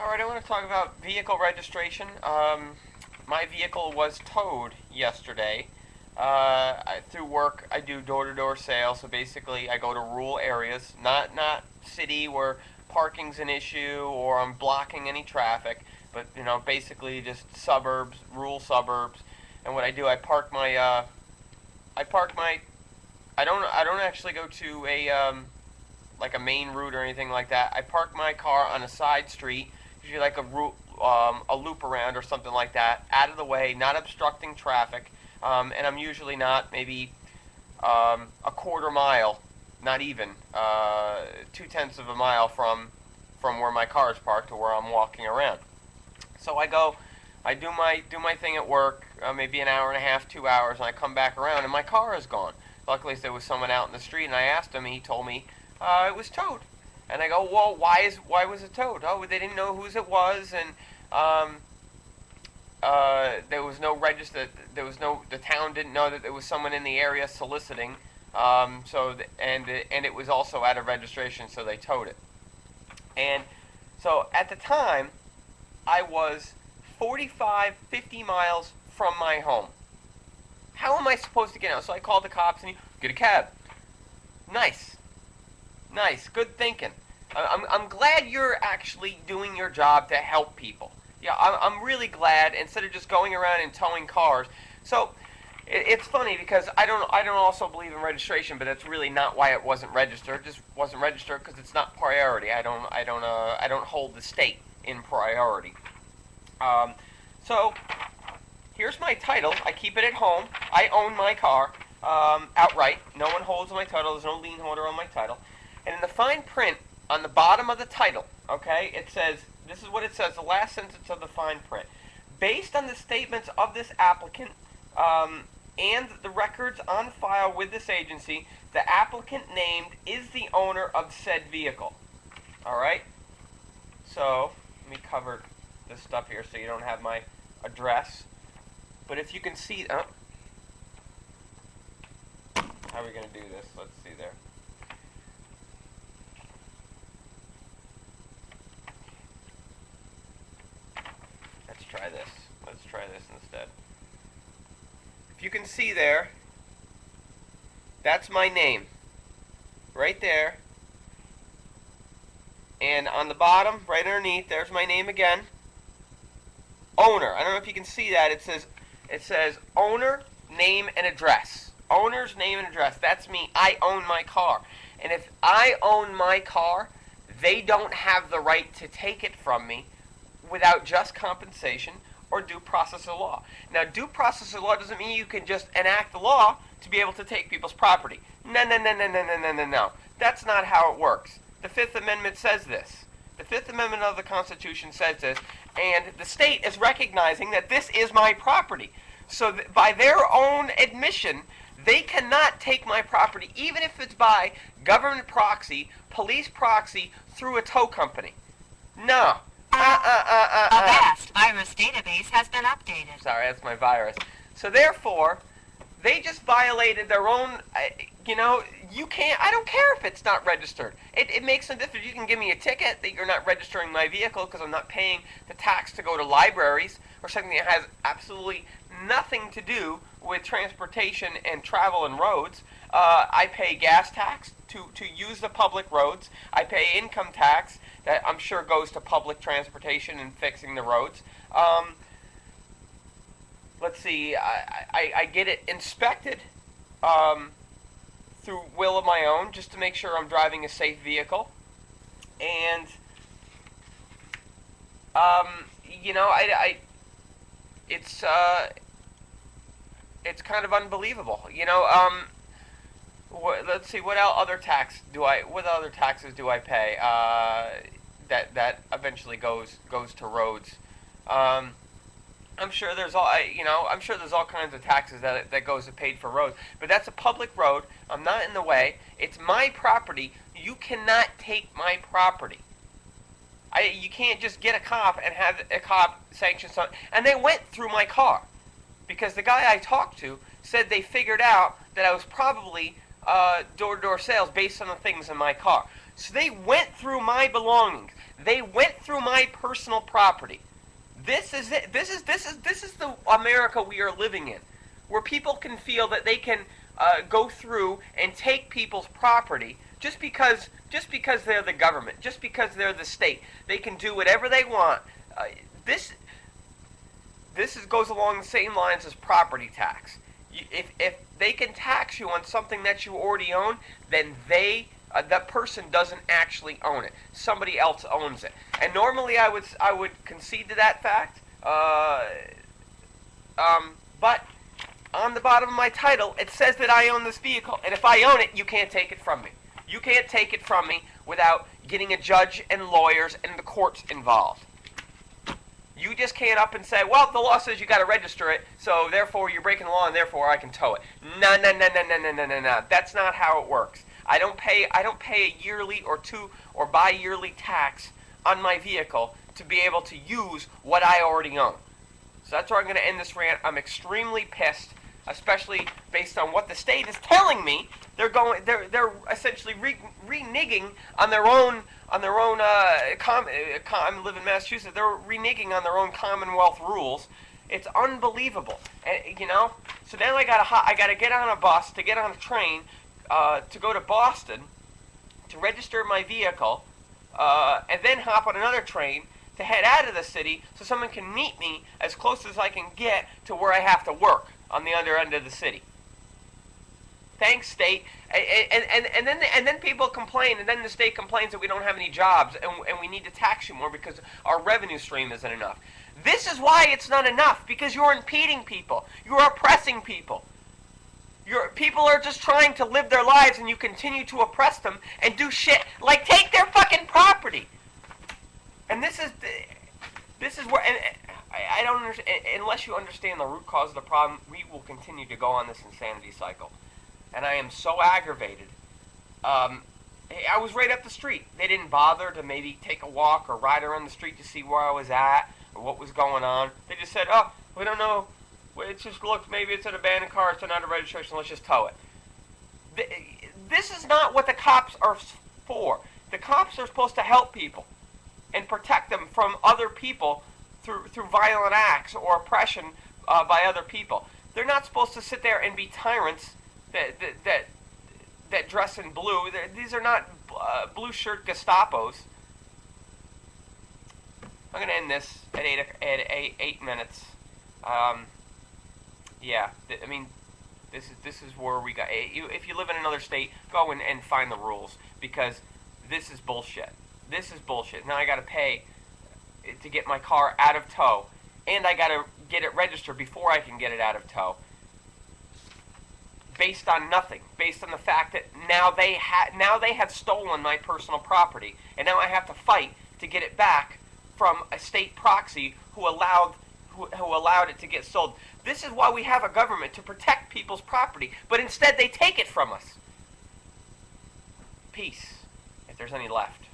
Alright, I want to talk about vehicle registration. My vehicle was towed yesterday. Through work, I do door-to-door sales, so basically I go to rural areas, not city where parking's an issue or I'm blocking any traffic, but basically just suburbs, rural suburbs. And what I do, I park my, I don't actually go to like a main route or anything like that. I park my car on a side street, usually like a loop around or something like that, out of the way, not obstructing traffic, and I'm usually not maybe a quarter mile, not even 2/10 of a mile from where my car is parked to where I'm walking around. So I go, I do my thing at work, maybe an hour and a half, 2 hours, and I come back around and my car is gone. Luckily, there was someone out in the street, and I asked him, and he told me it was towed. And I go, well, why was it towed? Oh, they didn't know whose it was, and there was no register. The town didn't know that there was someone in the area soliciting. And it was also out of registration, so they towed it. And so at the time, I was 45, 50 miles from my home. How am I supposed to get out? So I called the cops and get a cab. Nice, good thinking. I'm glad you're actually doing your job to help people. Yeah, I'm really glad, instead of just going around and towing cars. So it's funny because I don't also believe in registration, but that's really not why it wasn't registered. It just wasn't registered because it's not priority. I don't hold the state in priority. So here's my title. I keep it at home. I own my car outright. No one holds my title. There's no lien holder on my title. And in the fine print on the bottom of the title, okay, it says, this is what it says, the last sentence of the fine print. Based on the statements of this applicant and the records on file with this agency, the applicant named is the owner of said vehicle. All right? So let me cover this stuff here so you don't have my address. But if you can see, how are we going to do this? Let's see there. Let's try this. Let's try this instead. If you can see there, that's my name. Right there. And on the bottom, right underneath, there's my name again. Owner. I don't know if you can see that. It says owner, name, and address. Owner's name and address. That's me. I own my car. And if I own my car, they don't have the right to take it from me without just compensation or due process of law. Now, due process of law doesn't mean you can just enact the law to be able to take people's property. No. That's not how it works. The Fifth Amendment says this. The Fifth Amendment of the Constitution says this, and the state is recognizing that this is my property. So by their own admission, they cannot take my property, even if it's by government proxy, police proxy, through a tow company. No. Avast virus database has been updated. Sorry, that's my virus. So therefore, they just violated their own, you can't, I don't care if it's not registered. It makes no difference. You can give me a ticket that you're not registering my vehicle because I'm not paying the tax to go to libraries or something that has absolutely nothing to do with transportation and travel and roads. I pay gas tax to use the public roads. I pay income tax that I'm sure goes to public transportation and fixing the roads. Let's see, I get it inspected through will of my own, just to make sure I'm driving a safe vehicle. And, it's kind of unbelievable. Let's see, what other taxes do I pay that eventually goes to roads? I'm sure there's all kinds of taxes that goes to paid for roads, but that's a public road. I'm not in the way. It's my property. You cannot take my property. You can't just get a cop and have a cop sanction something. And they went through my car because the guy I talked to said they figured out that I was probably door-to-door sales based on the things in my car. So they went through my belongings. They went through my personal property. This is it. This is the America we are living in, where people can feel that they can go through and take people's property just because they're the government, just because they're the state. They can do whatever they want. This goes along the same lines as property tax. If they can tax you on something that you already own, then that person doesn't actually own it. Somebody else owns it. And normally I would concede to that fact. But on the bottom of my title, it says that I own this vehicle. And if I own it, you can't take it from me. You can't take it from me without getting a judge and lawyers and the courts involved. You just can't up and say, well, the law says you got to register it, so therefore you're breaking the law and therefore I can tow it. No. That's not how it works. I don't pay a yearly or bi-yearly tax on my vehicle to be able to use what I already own. So that's where I'm going to end this rant. I'm extremely pissed, especially based on what the state is telling me. They're essentially reneging on their own. I live in Massachusetts. They're reneging on their own Commonwealth rules. It's unbelievable, So now I gotta get on a bus, to get on a train, to go to Boston, to register my vehicle, and then hop on another train to head out of the city so someone can meet me as close as I can get to where I have to work on the other end of the city. Thanks, state. And then people complain, and then the state complains that we don't have any jobs, and we need to tax you more because our revenue stream isn't enough. This is why it's not enough, because you're impeding people. You're oppressing people. People are just trying to live their lives, and you continue to oppress them and do shit like take their fucking property. And this is where, and I don't understand, unless you understand the root cause of the problem, we will continue to go on this insanity cycle. And I am so aggravated. I was right up the street. They didn't bother to maybe take a walk or ride around the street to see where I was at or what was going on. They just said, oh, we don't know. It just looks, maybe it's an abandoned car, it's not a registration, let's just tow it. This is not what the cops are for. The cops are supposed to help people and protect them from other people through violent acts or oppression by other people. They're not supposed to sit there and be tyrants that dress in blue. These are not blue shirt Gestapos. I'm gonna end this at 8 minutes. Yeah, I mean, this is where we got. If you live in another state, go and find the rules, because this is bullshit. This is bullshit. Now I gotta pay to get my car out of tow, and I gotta get it registered before I can get it out of tow. Based on nothing, based on the fact that now they have stolen my personal property, and now I have to fight to get it back from a state proxy who allowed it to get sold. This is why we have a government, to protect people's property, but instead they take it from us. Peace, if there's any left.